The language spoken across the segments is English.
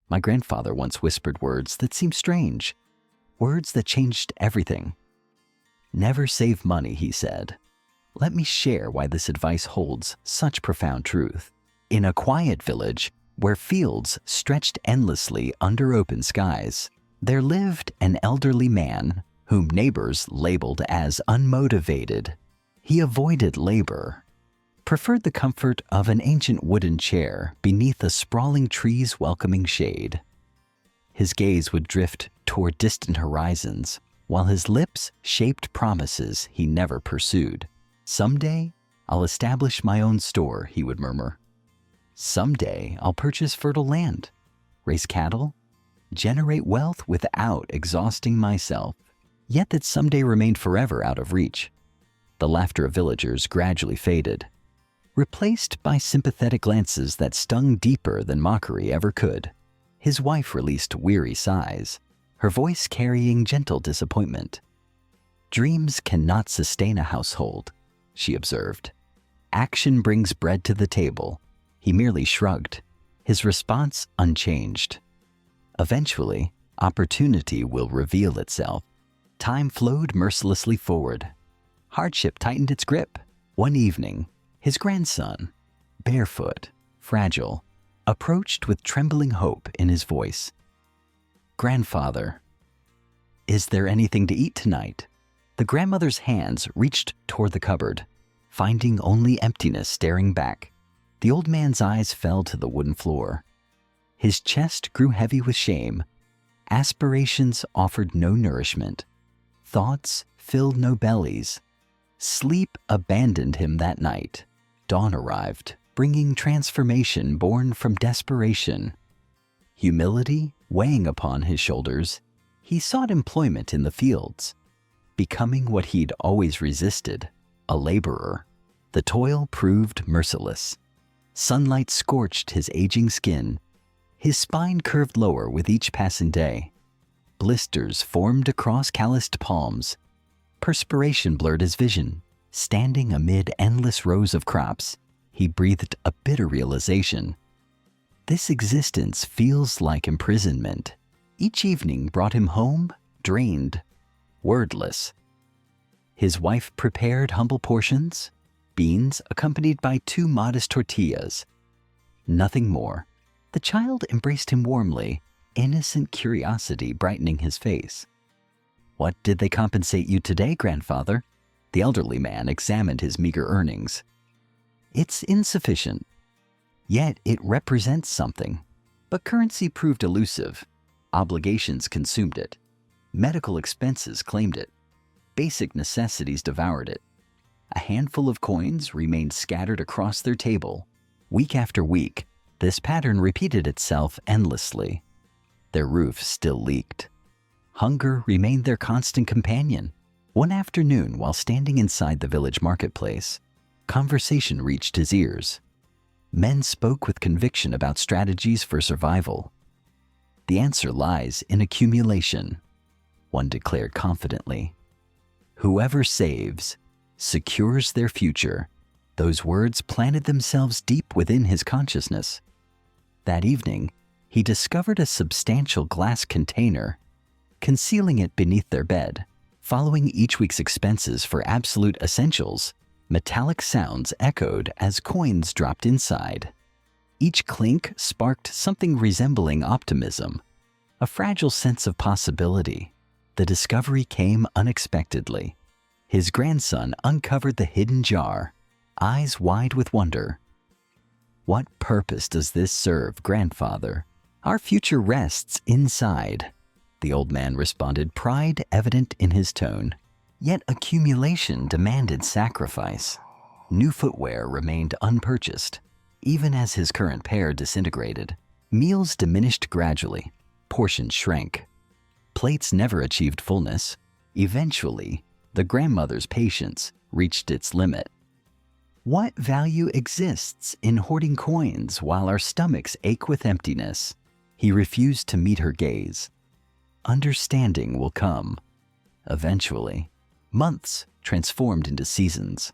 My grandfather once whispered words that seemed strange, words that changed everything. Never save money, he said. Let me share why this advice holds such profound truth. In a quiet village where fields stretched endlessly under open skies, there lived an elderly man whom neighbors labeled as unmotivated. He avoided labor, preferred the comfort of an ancient wooden chair beneath a sprawling tree's welcoming shade. His gaze would drift toward distant horizons, while his lips shaped promises he never pursued. Someday, I'll establish my own store, he would murmur. Someday, I'll purchase fertile land, raise cattle, generate wealth without exhausting myself. Yet that someday remained forever out of reach. The laughter of villagers gradually faded, replaced by sympathetic glances that stung deeper than mockery ever could. His wife released weary sighs, her voice carrying gentle disappointment. Dreams cannot sustain a household, she observed. Action brings bread to the table. He merely shrugged, his response unchanged. Eventually, opportunity will reveal itself. Time flowed mercilessly forward. Hardship tightened its grip. One evening, his grandson, barefoot, fragile, approached with trembling hope in his voice. Grandfather, is there anything to eat tonight? The grandmother's hands reached toward the cupboard, finding only emptiness staring back. The old man's eyes fell to the wooden floor. His chest grew heavy with shame. Aspirations offered no nourishment. Thoughts filled no bellies. Sleep abandoned him that night. Dawn arrived, bringing transformation born from desperation. Humility weighing upon his shoulders, he sought employment in the fields, becoming what he'd always resisted, a laborer. The toil proved merciless. Sunlight scorched his aging skin. His spine curved lower with each passing day. Blisters formed across calloused palms. Perspiration blurred his vision. Standing amid endless rows of crops, he breathed a bitter realization. This existence feels like imprisonment. Each evening brought him home, drained, wordless. His wife prepared humble portions, beans accompanied by 2 modest tortillas. Nothing more. The child embraced him warmly, innocent curiosity brightening his face. What did they compensate you today, grandfather? The elderly man examined his meager earnings. It's insufficient. Yet it represents something. But currency proved elusive. Obligations consumed it. Medical expenses claimed it. Basic necessities devoured it. A handful of coins remained scattered across their table. Week after week, this pattern repeated itself endlessly. Their roofs still leaked. Hunger remained their constant companion. One afternoon, while standing inside the village marketplace, conversation reached his ears. Men spoke with conviction about strategies for survival. The answer lies in accumulation, one declared confidently. Whoever saves secures their future. Those words planted themselves deep within his consciousness. That evening, he discovered a substantial glass container, concealing it beneath their bed. Following each week's expenses for absolute essentials, metallic sounds echoed as coins dropped inside. Each clink sparked something resembling optimism, a fragile sense of possibility. The discovery came unexpectedly. His grandson uncovered the hidden jar, eyes wide with wonder. What purpose does this serve, grandfather? Our future rests inside, the old man responded, pride evident in his tone. Yet accumulation demanded sacrifice. New footwear remained unpurchased, even as his current pair disintegrated. Meals diminished gradually. Portions shrank. Plates never achieved fullness. Eventually, the grandmother's patience reached its limit. What value exists in hoarding coins while our stomachs ache with emptiness? He refused to meet her gaze. Understanding will come. Eventually, months transformed into seasons.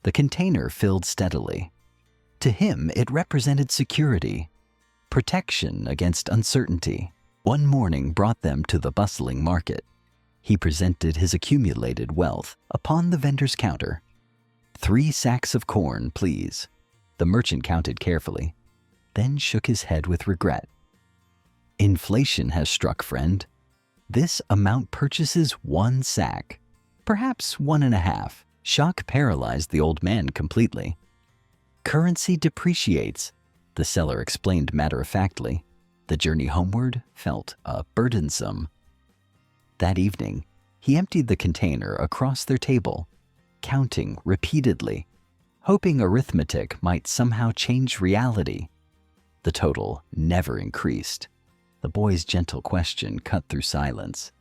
The container filled steadily. To him, it represented security. protection against uncertainty. One morning brought them to the bustling market. He presented his accumulated wealth upon the vendor's counter. 3 sacks of corn, please. The merchant counted carefully, then shook his head with regret. Inflation has struck, friend. This amount purchases 1 sack, perhaps 1.5. Shock paralyzed the old man completely. Currency depreciates, the seller explained matter-of-factly. The journey homeward felt burdensome. That evening, he emptied the container across their table, counting repeatedly, hoping arithmetic might somehow change reality. The total never increased. The boy's gentle question cut through silence.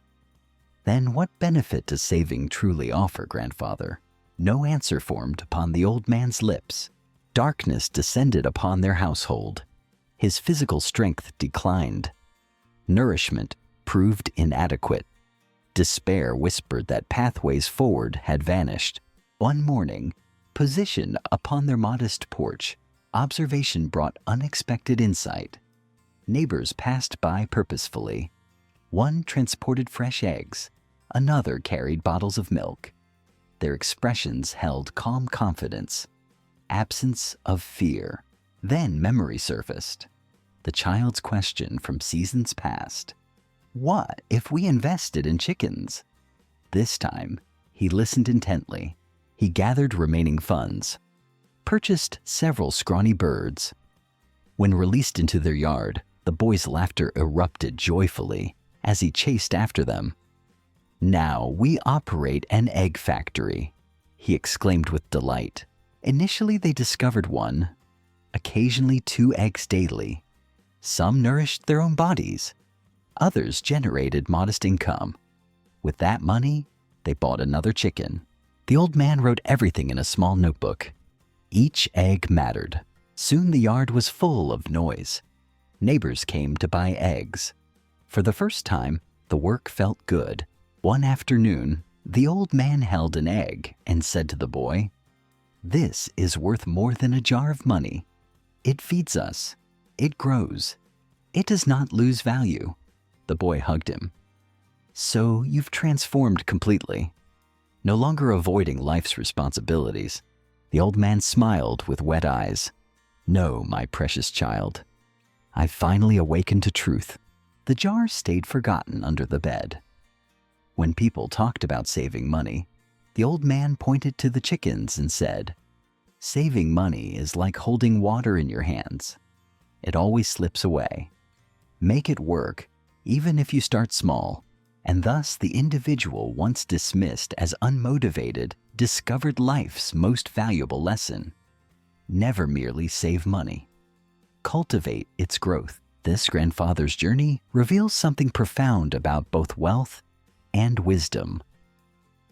Then what benefit does saving truly offer, grandfather? No answer formed upon the old man's lips. Darkness descended upon their household. His physical strength declined. Nourishment proved inadequate. Despair whispered that pathways forward had vanished. One morning, positioned upon their modest porch, observation brought unexpected insight. Neighbors passed by purposefully. One transported fresh eggs, another carried bottles of milk. Their expressions held calm confidence, absence of fear. Then memory surfaced. The child's question from seasons past. What if we invested in chickens? This time, he listened intently. He gathered remaining funds, purchased several scrawny birds. When released into their yard, the boy's laughter erupted joyfully as he chased after them. Now we operate an egg factory, he exclaimed with delight. Initially they discovered 1, occasionally 2 eggs daily. Some nourished their own bodies. Others generated modest income. With that money, they bought another chicken. The old man wrote everything in a small notebook. Each egg mattered. Soon the yard was full of noise. Neighbors came to buy eggs. For the first time, the work felt good. One afternoon, the old man held an egg and said to the boy, "This is worth more than a jar of money. It feeds us. It grows. It does not lose value." The boy hugged him. "So you've transformed completely." No longer avoiding life's responsibilities, the old man smiled with wet eyes. "No, my precious child. I've finally awakened to truth." The jar stayed forgotten under the bed. When people talked about saving money, the old man pointed to the chickens and said, "Saving money is like holding water in your hands. It always slips away. Make it work, even if you start small." And thus the individual once dismissed as unmotivated discovered life's most valuable lesson. Never merely save money. Cultivate its growth. This grandfather's journey reveals something profound about both wealth and wisdom.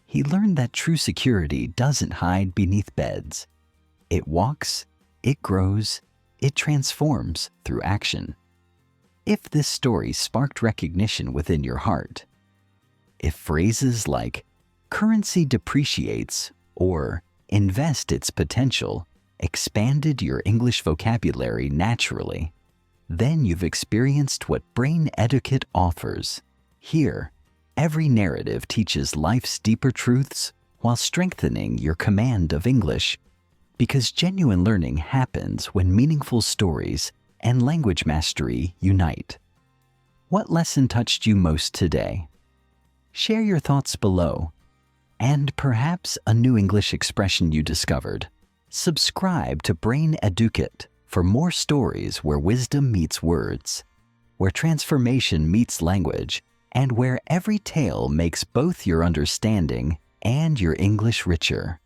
He learned that true security doesn't hide beneath beds. It walks, it grows, it transforms through action. If this story sparked recognition within your heart, if phrases like currency depreciates or invest its potential expanded your English vocabulary naturally, then you've experienced what Brain Edukit offers. Here, every narrative teaches life's deeper truths while strengthening your command of English. Because genuine learning happens when meaningful stories and language mastery unite. What lesson touched you most today? Share your thoughts below, and perhaps a new English expression you discovered. Subscribe to Brain Edukit for more stories where wisdom meets words, where transformation meets language, and where every tale makes both your understanding and your English richer.